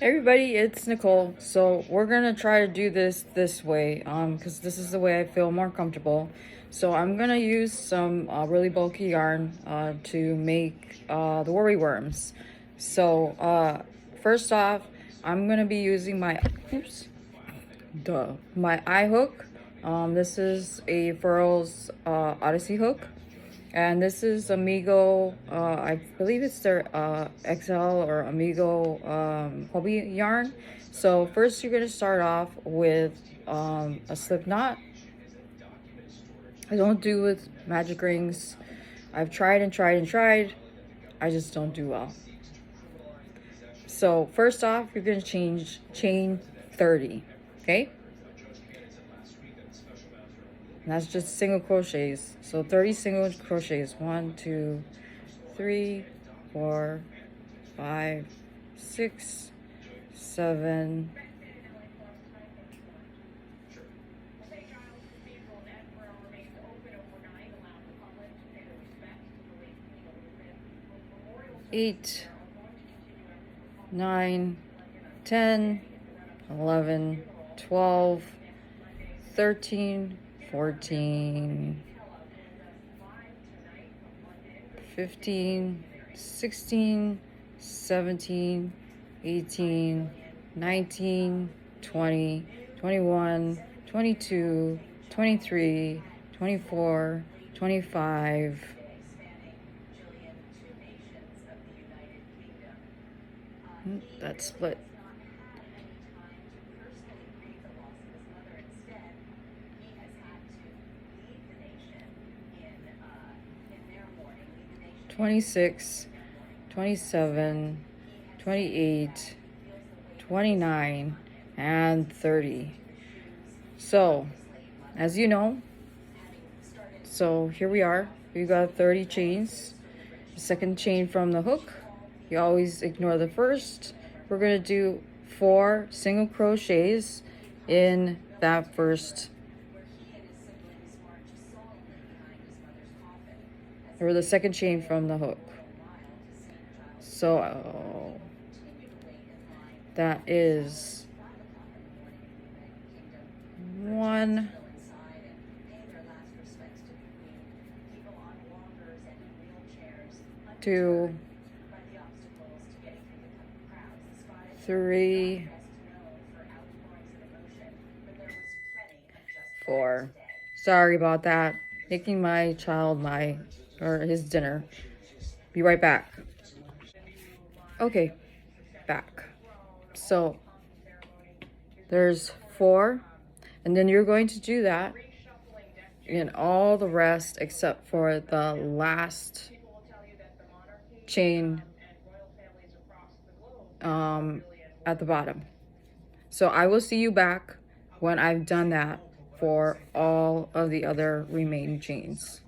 Everybody, it's Nicole. So we're gonna try to do this way, because this is the way I feel more comfortable. So I'm gonna use some really bulky yarn to make the worry worms. So first off, I'm gonna be using my my eye hook. This is a Furls Odyssey hook. And this is Amigo, I believe it's their XL or Amigo hobby yarn. So first you're gonna start off with a slip knot. I don't do with magic rings. I've tried and tried and tried. I just don't do well. So first off, you're gonna chain 30, okay? And that's just single crochets. So 30 single crochets. 1, 2, 3, 4, 5, 6, 7, 8, 9, 10, 11, 12, 13, 14, 15, 16, 17, 18, 19, 20, 21, 22, 23, 24, 25. That's split. 26, 27, 28, 29, and 30. So, as you know, so here we are. We got 30 chains. The second chain from the hook. You always ignore the first. We're going to do 4 single crochets in that first, or the second chain from the hook. So that is 1, 2, 3, 4. Sorry about that. Making my child his dinner. Be right back. Okay, back. So there's 4, and then you're going to do that in all the rest except for the last chain at the bottom. So I will see you back when I've done that for all of the other remaining chains.